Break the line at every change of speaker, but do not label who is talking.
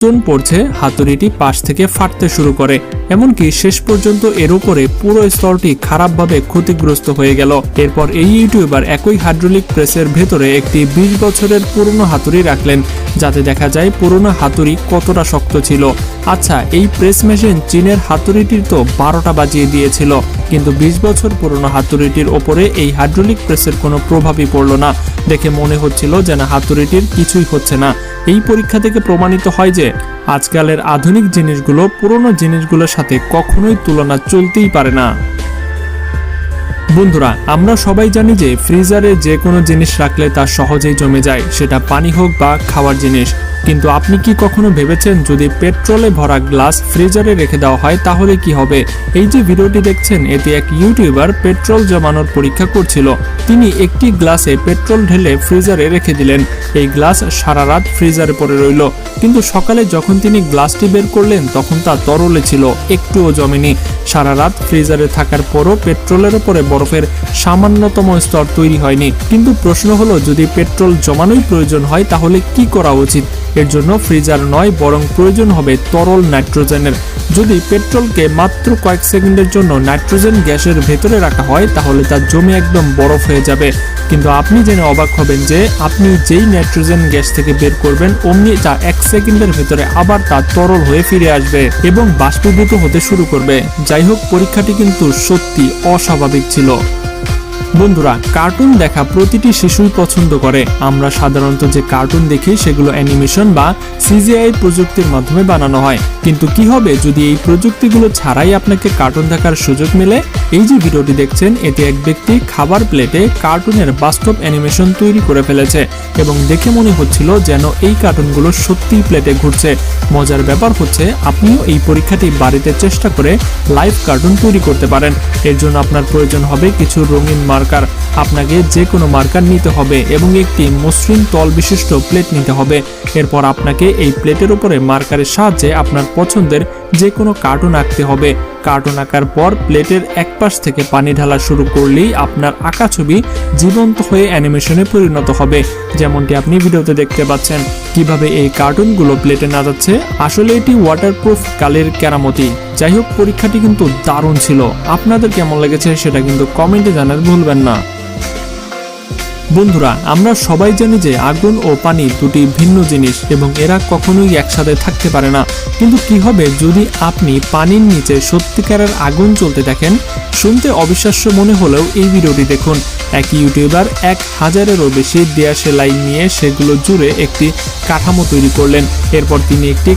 ওজন পড়ছে, হাতুড়িটি পাশ থেকে ফাটতে শুরু করে, এমনকি শেষ পর্যন্ত এর উপরে পুরো স্তরটি খারাপভাবে ক্ষতিগ্রস্ত হয়ে গেল। এরপর এই ইউটিউবার একই হাইড্রোলিক প্রেসের ভেতরে একটি 20 বছরের পুরনো হাতুড়ি রাখলেন, যাতে দেখা যায় পুরনো হাতুড়ি কতটা শক্ত ছিল। আচ্ছা, এই প্রেস মেশিন চীনের হাতুড়িটির তো 12টা বাজিয়ে দিয়েছিল, কিন্তু 20 বছর পুরনো হাতুড়িটির ওপরে এই হাইড্রোলিক প্রেসের কোনো প্রভাবই পড়ল না। দেখে মনে হচ্ছিল যেন হাতুড়িটির কিছুই হচ্ছে না। এই পরীক্ষা থেকে প্রমাণিত হয় যে আজকালের আধুনিক জিনিসগুলো পুরনো জিনিসগুলোর সাথে কখনোই তুলনা চলতেই পারে না। বন্ধুরা, আমরা সবাই জানি যে ফ্রিজারে যে কোনো জিনিস রাখলে তা সহজেই জমে যায়, সেটা পানি হোক বা খাওয়ার জিনিস। কিন্তু আপনি কি কখনো ভেবেছেন যদি পেট্রোলে ভরা গ্লাস ফ্রিজারে রেখে দেওয়া হয় তাহলে কি হবে? এই যে ভিডিওটি দেখছেন, এতে এক ইউটিউবার পেট্রোল জমানোর পরীক্ষা করছিল। তিনি একটি গ্লাসে পেট্রোল ঢেলে ফ্রিজারে রেখে দিলেন। এই গ্লাস সারা রাত ফ্রিজারে পড়ে রইল, কিন্তু সকালে যখন তিনি গ্লাসটি বের করলেন তখন তা তরলে ছিল, একটুও জমেনি। সারা রাত ফ্রিজারে থাকার পরও পেট্রোলের উপরে বরফের সামান্যতম স্তর তৈরি হয়নি। কিন্তু প্রশ্ন হলো, যদি পেট্রোল জমানোই প্রয়োজন হয় তাহলে কি করা উচিত? এর জন্য ফ্রিজার নয়, বরং প্রয়োজন হবে তরল নাইট্রোজেনের। যদি পেট্রোলকে মাত্র কয়েক সেকেন্ডের জন্য নাইট্রোজেন গ্যাসের ভেতরে রাখা হয় তাহলে তা জমে একদম বরফ হয়ে যাবে। কিন্তু আপনি জেনে অবাক হবেন যে আপনি যেই নাইট্রোজেন গ্যাস থেকে বের করবেন অমনি তা 1 সেকেন্ডের ভেতরে আবার তা তরল হয়ে ফিরে আসবে এবং বাষ্পীভূত হতে শুরু করবে। যাই হোক, পরীক্ষাটি কিন্তু সত্যি অস্বাভাবিক ছিল। বন্ধুরা, কার্টুন দেখা প্রতিটি শিশুই পছন্দ করে। আমরা সাধারণত যে কার্টুন দেখি সেগুলো অ্যানিমেশন বা সিজিআই প্রযুক্তির মাধ্যমে বানানো হয়। কিন্তু কি হবে যদি এই প্রযুক্তিগুলো ছাড়াই আপনাকে কার্টুন দেখার সুযোগ মেলে? এই যে ভিডিওটি দেখছেন, এতে এক ব্যক্তি খাবার প্লেটে কার্টুনের বাস্তব অ্যানিমেশন তৈরি করে ফেলেছে এবং দেখে মনে হচ্ছিল যেন এই কার্টুনগুলো সত্যিই প্লেটে ঘুরছে। মজার ব্যাপার হচ্ছে, আপনিও এই পরীক্ষাটি বাড়িতে চেষ্টা করে লাইভ কার্টুন তৈরি করতে পারেন। এর জন্য আপনার প্রয়োজন হবে কিছু রঙিন মার্কার। আপনাকে যে কোনো মার্কার নিতে হবে এবং একটি মসৃণ তল বিশিষ্ট প্লেট নিতে হবে। এরপর আপনাকে এই প্লেটের উপরে মার্কারের সাহায্যে আপনার পছন্দের যে কোনো কার্টুন আঁকতে হবে। কার্টুন আঁকার পর প্লেটের এক পাশ থেকে পানি ঢালা শুরু করলেই আপনার আঁকা ছবি জীবন্ত হয়ে অ্যানিমেশনে পরিণত হবে, যেমনটি আপনি ভিডিওতে দেখতে পাচ্ছেন। কিভাবে এই কার্টুনগুলো প্লেটে না যাচ্ছে? আসলে এটি ওয়াটারপ্রুফ কালির কেরামতি। যাই হোক, পরীক্ষাটি কিন্তু দারুণ ছিল। আপনাদের কেমন লেগেছে সেটা কিন্তু কমেন্টে জানাতে ভুলবেন না। বন্ধুরা, আমরা সবাই জানি যে আগুন ও পানি দুটি ভিন্ন জিনিস এবং এরা কখনোই একসাথে থাকতে পারে না। কিন্তু কি হবে যদি আপনি পানির নিচে সত্যিকারের আগুন জ্বলতে দেখেন? শুনতে অবিশ্বাস্য মনে হলেও এই ভিডিওটি দেখুন। এক ইউটিউবার 1000-এরও বেশি দেয়া সেলাই নিয়ে সেগুলো জুড়ে একটি কাঠামো তৈরি করলেন। এরপর তিনি একটি